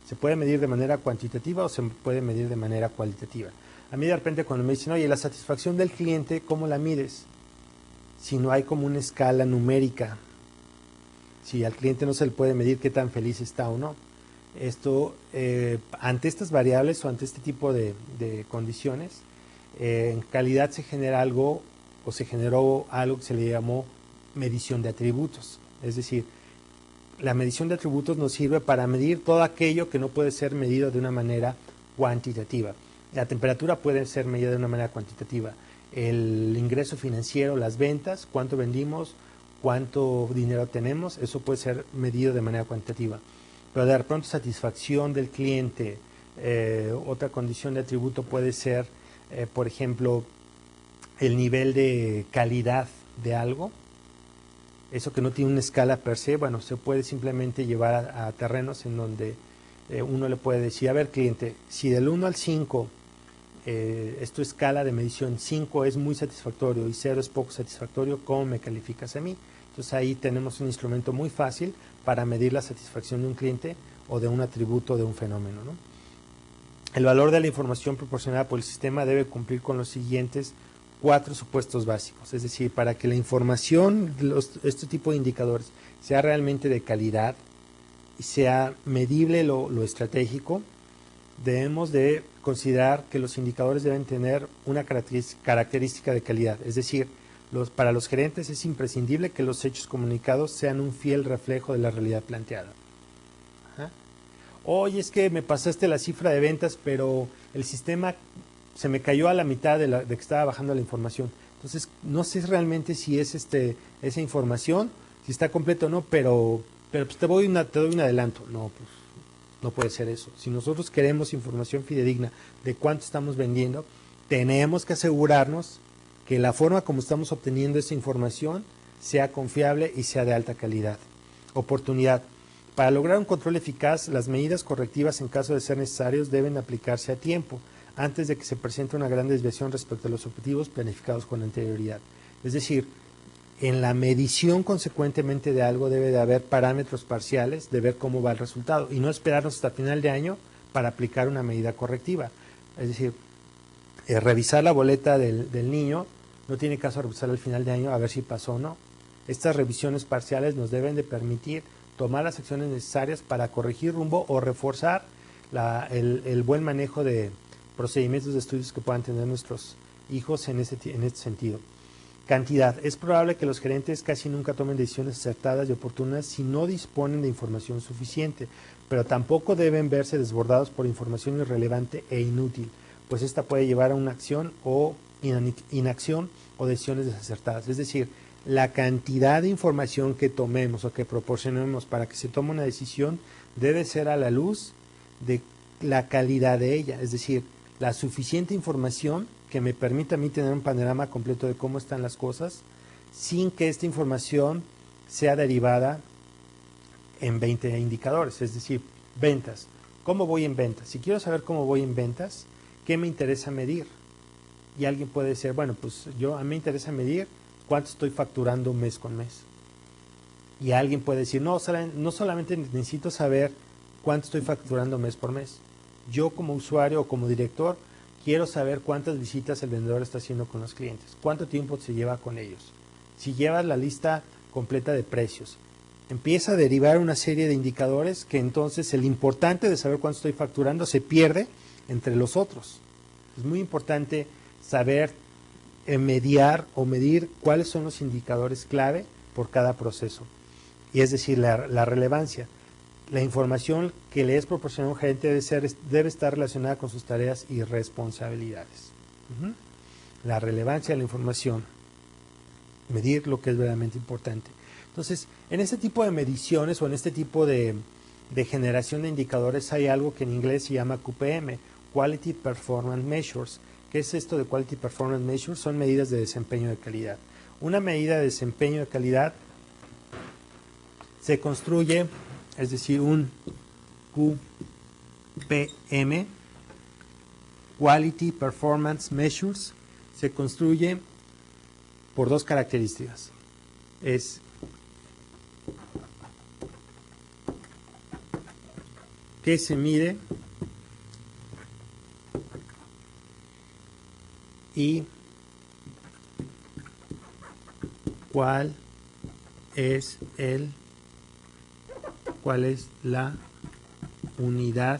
Se puede medir de manera cuantitativa o se puede medir de manera cualitativa. A mí de repente cuando me dicen, oye, la satisfacción del cliente, ¿cómo la mides? Si no hay como una escala numérica, si al cliente no se le puede medir qué tan feliz está o no. Esto, ante estas variables o ante este tipo de condiciones, en calidad se genera algo o se generó algo que se le llamó medición de atributos. Es decir, la medición de atributos nos sirve para medir todo aquello que no puede ser medido de una manera cuantitativa. La temperatura puede ser medida de una manera cuantitativa. El ingreso financiero, las ventas, cuánto vendimos, cuánto dinero tenemos, eso puede ser medido de manera cuantitativa. Pero de pronto satisfacción del cliente, otra condición de atributo puede ser, por ejemplo, el nivel de calidad de algo. Eso que no tiene una escala per se, bueno, se puede simplemente llevar a terrenos en donde uno le puede decir, a ver cliente, si del 1 al 5 es tu escala de medición, 5 es muy satisfactorio y 0 es poco satisfactorio, ¿cómo me calificas a mí? Entonces ahí tenemos un instrumento muy fácil para medir la satisfacción de un cliente o de un atributo de un fenómeno, ¿no? El valor de la información proporcionada por el sistema debe cumplir con los siguientes 4 supuestos básicos. Es decir, para que la información, este tipo de indicadores, sea realmente de calidad y sea medible lo estratégico, debemos de considerar que los indicadores deben tener una característica de calidad. Es decir, para los gerentes es imprescindible que los hechos comunicados sean un fiel reflejo de la realidad planteada. Ajá. Oye, es que me pasaste la cifra de ventas, pero el sistema se me cayó a la mitad de que estaba bajando la información. Entonces, no sé realmente si es esa información, si está completo o no, pero pues te doy un adelanto. No, pues no puede ser eso. Si nosotros queremos información fidedigna de cuánto estamos vendiendo, tenemos que asegurarnos que la forma como estamos obteniendo esa información sea confiable y sea de alta calidad. Oportunidad. Para lograr un control eficaz, las medidas correctivas en caso de ser necesarios deben aplicarse a tiempo, antes de que se presente una gran desviación respecto a los objetivos planificados con anterioridad. Es decir, en la medición consecuentemente de algo debe de haber parámetros parciales de ver cómo va el resultado y no esperarnos hasta final de año para aplicar una medida correctiva. Es decir, revisar la boleta del niño, no tiene caso revisar al final de año a ver si pasó o no. Estas revisiones parciales nos deben de permitir tomar las acciones necesarias para corregir rumbo o reforzar el buen manejo de procedimientos de estudios que puedan tener nuestros hijos en este sentido. Cantidad. Es probable que los gerentes casi nunca tomen decisiones acertadas y oportunas si no disponen de información suficiente, pero tampoco deben verse desbordados por información irrelevante e inútil, pues esta puede llevar a una acción o inacción o decisiones desacertadas. Es decir, la cantidad de información que tomemos o que proporcionemos para que se tome una decisión debe ser a la luz de la calidad de ella, es decir, la suficiente información que me permita a mí tener un panorama completo de cómo están las cosas, sin que esta información sea derivada en 20 indicadores, es decir, ventas. ¿Cómo voy en ventas? Si quiero saber cómo voy en ventas, ¿qué me interesa medir? Y alguien puede decir, bueno, pues a mí me interesa medir cuánto estoy facturando mes con mes. Y alguien puede decir, no solamente necesito saber cuánto estoy facturando mes por mes. Yo como usuario o como director quiero saber cuántas visitas el vendedor está haciendo con los clientes, cuánto tiempo se lleva con ellos. Si llevas la lista completa de precios, empieza a derivar una serie de indicadores que entonces el importante de saber cuánto estoy facturando se pierde entre los otros. Es muy importante saber mediar o medir cuáles son los indicadores clave por cada proceso. Y es decir, la relevancia. La información que le es proporcionada a un gerente debe estar relacionada con sus tareas y responsabilidades. La relevancia de la información. Medir lo que es verdaderamente importante. Entonces, en este tipo de mediciones o en este tipo de generación de indicadores hay algo que en inglés se llama QPM, Quality Performance Measures. ¿Qué es esto de Quality Performance Measures? Son medidas de desempeño de calidad. Una medida de desempeño de calidad se construye, es decir, un QPM, Quality Performance Measures, se construye por 2 características. Es qué se mide y cuál es la unidad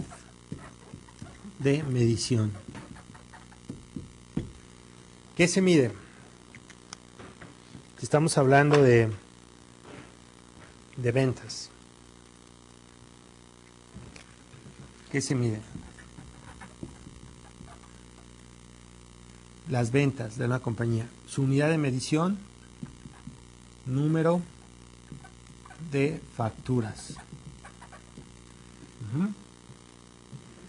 de medición. ¿Qué se mide? Si estamos hablando de ventas, ¿qué se mide? Las ventas de una compañía. Su unidad de medición, número de facturas.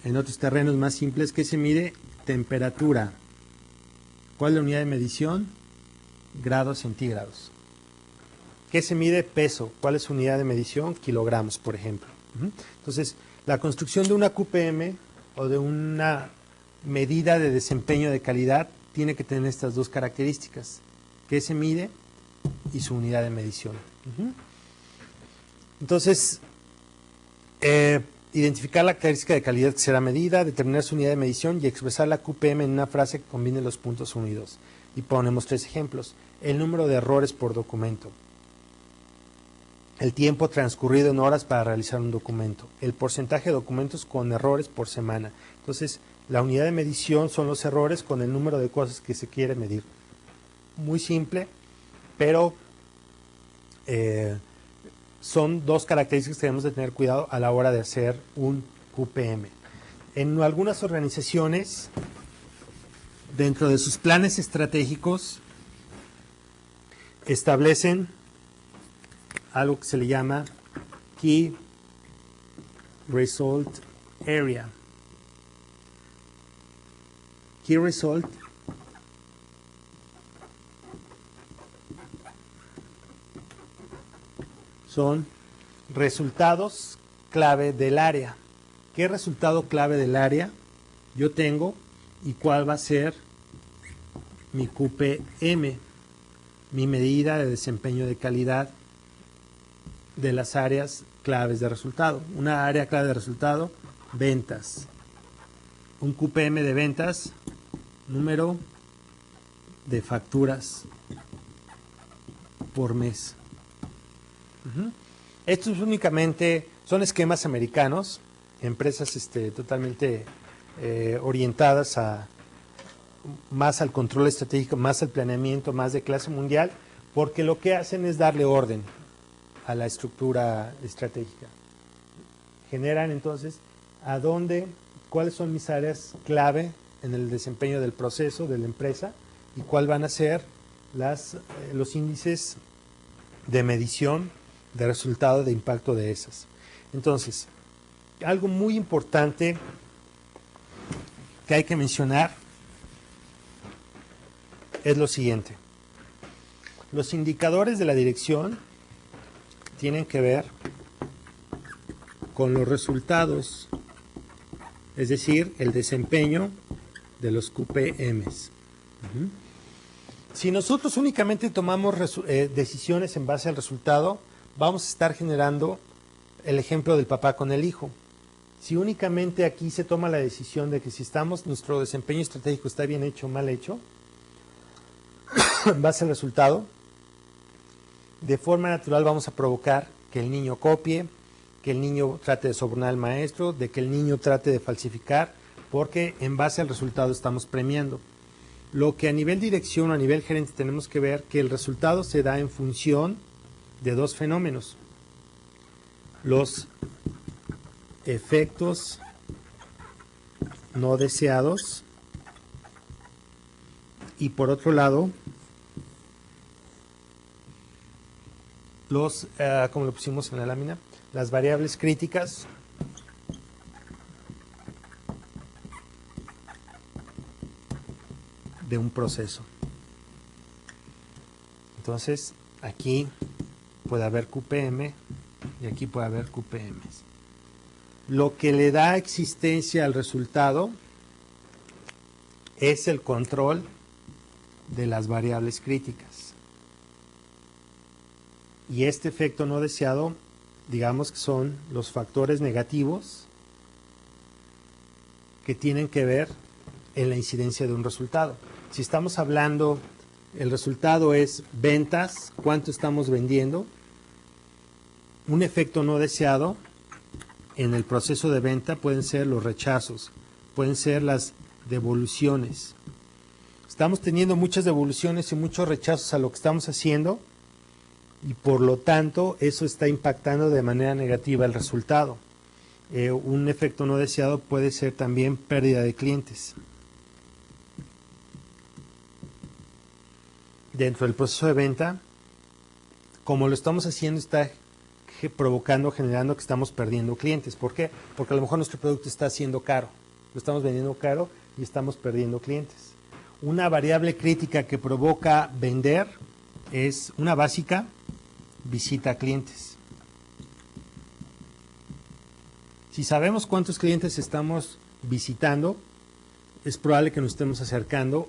En otros terrenos más simples, ¿qué se mide? Temperatura. ¿Cuál es la unidad de medición? Grados centígrados. ¿Qué se mide? Peso. ¿Cuál es su unidad de medición? Kilogramos, por ejemplo. Entonces, la construcción de una QPM o de una medida de desempeño de calidad tiene que tener estas 2 características. ¿Qué se mide? Y su unidad de medición. Entonces, identificar la característica de calidad que será medida, determinar su unidad de medición y expresar la QPM en una frase que combine los puntos 1 y 2. Y ponemos 3 ejemplos. El número de errores por documento. El tiempo transcurrido en horas para realizar un documento. El porcentaje de documentos con errores por semana. Entonces, la unidad de medición son los errores con el número de cosas que se quiere medir. Muy simple, pero son dos características que tenemos de tener cuidado a la hora de hacer un QPM. En algunas organizaciones, dentro de sus planes estratégicos, establecen algo que se le llama Key Result Area. Key Result son resultados clave del área. ¿Qué resultado clave del área yo tengo y cuál va a ser mi QPM, mi medida de desempeño de calidad de las áreas claves de resultado? Una área clave de resultado, ventas. Un QPM de ventas, número de facturas por mes. Estos únicamente son esquemas americanos, empresas totalmente orientadas más al control estratégico, más al planeamiento, más de clase mundial, porque lo que hacen es darle orden a la estructura estratégica. Generan entonces cuáles son mis áreas clave en el desempeño del proceso de la empresa y cuáles van a ser los índices de medición de resultado de impacto de esas. Entonces, algo muy importante que hay que mencionar es lo siguiente. Los indicadores de la dirección tienen que ver con los resultados, es decir, el desempeño de los QPMs. Si nosotros únicamente tomamos decisiones en base al resultado, vamos a estar generando el ejemplo del papá con el hijo. Si únicamente aquí se toma la decisión de que si nuestro desempeño estratégico está bien hecho o mal hecho, en base al resultado, de forma natural vamos a provocar que el niño copie, que el niño trate de sobornar al maestro, de que el niño trate de falsificar, porque en base al resultado estamos premiando. Lo que a nivel dirección o a nivel gerente tenemos que ver que el resultado se da en función de dos fenómenos: los efectos no deseados y, por otro lado, como lo pusimos en la lámina, las variables críticas de un proceso. Entonces, aquí puede haber QPM y aquí puede haber QPMs. Lo que le da existencia al resultado es el control de las variables críticas. Y este efecto no deseado, digamos que son los factores negativos que tienen que ver en la incidencia de un resultado. Si estamos hablando, el resultado es ventas, cuánto estamos vendiendo. Un efecto no deseado en el proceso de venta pueden ser los rechazos, pueden ser las devoluciones. Estamos teniendo muchas devoluciones y muchos rechazos a lo que estamos haciendo y por lo tanto eso está impactando de manera negativa el resultado. Un efecto no deseado puede ser también pérdida de clientes. Dentro del proceso de venta, como lo estamos haciendo, está generando que estamos perdiendo clientes. ¿Por qué? Porque a lo mejor nuestro producto está siendo caro, lo estamos vendiendo caro y estamos perdiendo clientes. Una variable crítica que provoca vender es una básica: visita a clientes. Si sabemos cuántos clientes estamos visitando, es probable que nos estemos acercando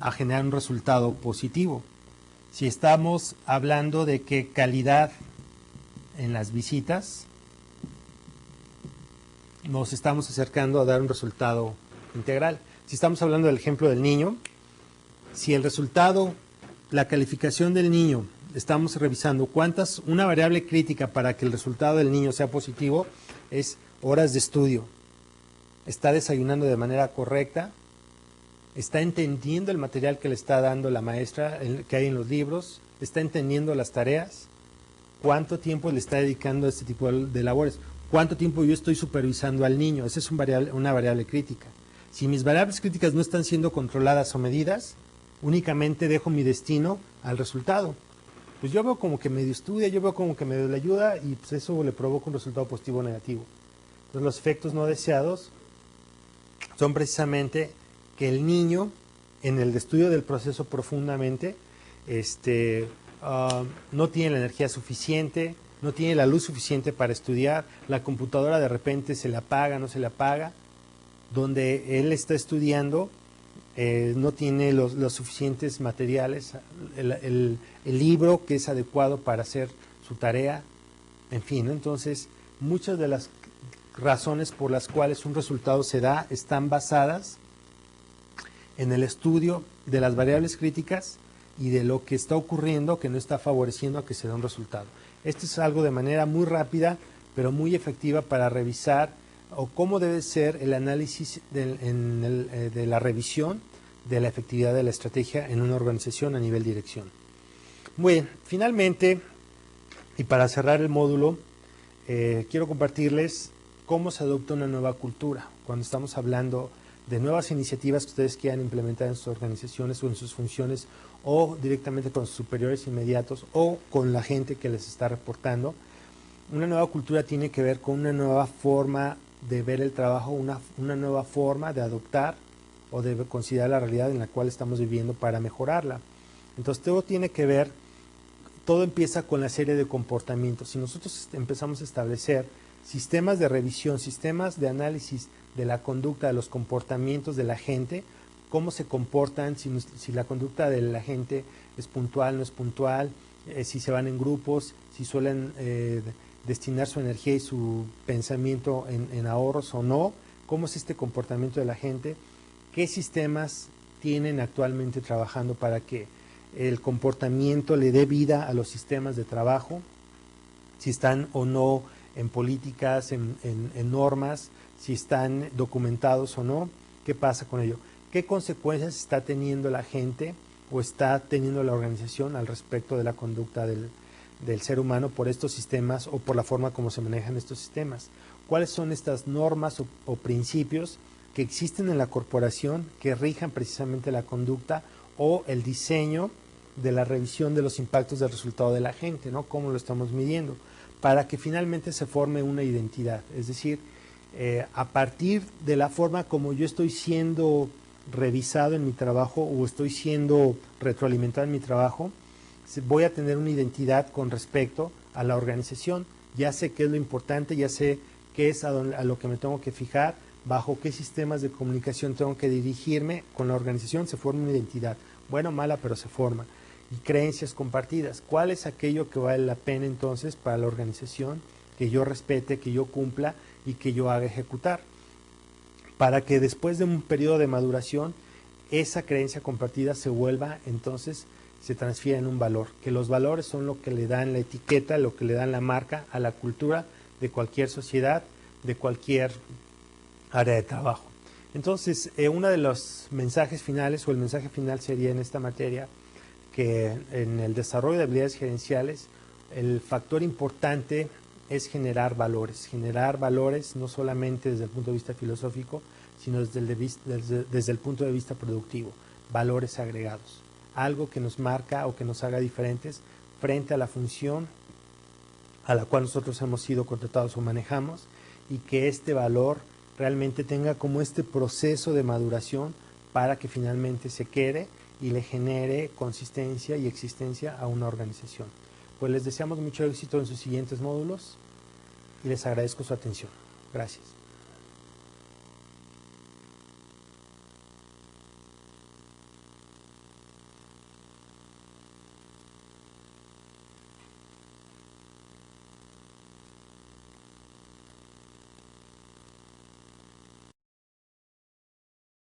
a generar un resultado positivo. Si estamos hablando de que calidad en las visitas, nos estamos acercando a dar un resultado integral. Si estamos hablando del ejemplo del niño, si el resultado, la calificación del niño, estamos revisando una variable crítica para que el resultado del niño sea positivo es horas de estudio. Está desayunando de manera correcta, está entendiendo el material que le está dando la maestra, que hay en los libros, está entendiendo las tareas, cuánto tiempo le está dedicando a este tipo de labores, cuánto tiempo yo estoy supervisando al niño. Esa es una variable crítica. Si mis variables críticas no están siendo controladas o medidas, únicamente dejo mi destino al resultado. Pues yo veo como que medio estudia, yo veo como que medio le ayuda y pues eso le provoca un resultado positivo o negativo. Entonces los efectos no deseados son precisamente que el niño, en el estudio del proceso profundamente, no tiene la energía suficiente, no tiene la luz suficiente para estudiar, la computadora de repente se le apaga, no se le apaga, donde él está estudiando, no tiene los suficientes materiales, el libro que es adecuado para hacer su tarea, en fin, ¿no? Entonces muchas de las razones por las cuales un resultado se da están basadas en el estudio de las variables críticas y de lo que está ocurriendo que no está favoreciendo a que se dé un resultado. Esto es algo de manera muy rápida, pero muy efectiva para revisar o cómo debe ser el análisis de la revisión de la efectividad de la estrategia en una organización a nivel dirección. Muy bien, finalmente, y para cerrar el módulo, quiero compartirles cómo se adopta una nueva cultura. Cuando estamos hablando de nuevas iniciativas que ustedes quieran implementar en sus organizaciones o en sus funciones o directamente con sus superiores inmediatos o con la gente que les está reportando, una nueva cultura tiene que ver con una nueva forma de ver el trabajo, una nueva forma de adoptar o de considerar la realidad en la cual estamos viviendo para mejorarla. Entonces todo empieza con la serie de comportamientos. Si nosotros empezamos a establecer sistemas de revisión, sistemas de análisis de la conducta, de los comportamientos de la gente, cómo se comportan, si la conducta de la gente es puntual, no es puntual, si se van en grupos, si suelen destinar su energía y su pensamiento en ahorros o no, cómo es este comportamiento de la gente, qué sistemas tienen actualmente trabajando para que el comportamiento le dé vida a los sistemas de trabajo, si están o no en políticas, en normas, si están documentados o no, qué pasa con ello, qué consecuencias está teniendo la gente o está teniendo la organización al respecto de la conducta del ser humano por estos sistemas o por la forma como se manejan estos sistemas, cuáles son estas normas o principios que existen en la corporación que rijan precisamente la conducta o el diseño de la revisión de los impactos del resultado de la gente, ¿no? Cómo lo estamos midiendo, para que finalmente se forme una identidad. Es decir, a partir de la forma como yo estoy siendo revisado en mi trabajo o estoy siendo retroalimentado en mi trabajo, voy a tener una identidad con respecto a la organización. Ya sé qué es lo importante, ya sé qué es a lo que me tengo que fijar, bajo qué sistemas de comunicación tengo que dirigirme con la organización. Se forma una identidad, buena o mala, pero se forma. Y creencias compartidas. ¿Cuál es aquello que vale la pena entonces para la organización que yo respete, que yo cumpla y que yo haga ejecutar? Para que después de un periodo de maduración, esa creencia compartida se vuelva, entonces, se transfiera en un valor. Que los valores son lo que le dan la etiqueta, lo que le dan la marca a la cultura de cualquier sociedad, de cualquier área de trabajo. Entonces, uno de los mensajes finales o el mensaje final sería en esta materia que en el desarrollo de habilidades gerenciales el factor importante es generar valores no solamente desde el punto de vista filosófico, sino desde el punto de vista productivo, valores agregados, algo que nos marca o que nos haga diferentes frente a la función a la cual nosotros hemos sido contratados o manejamos, y que este valor realmente tenga como este proceso de maduración para que finalmente se quede y le genere consistencia y existencia a una organización. Pues les deseamos mucho éxito en sus siguientes módulos y les agradezco su atención. Gracias.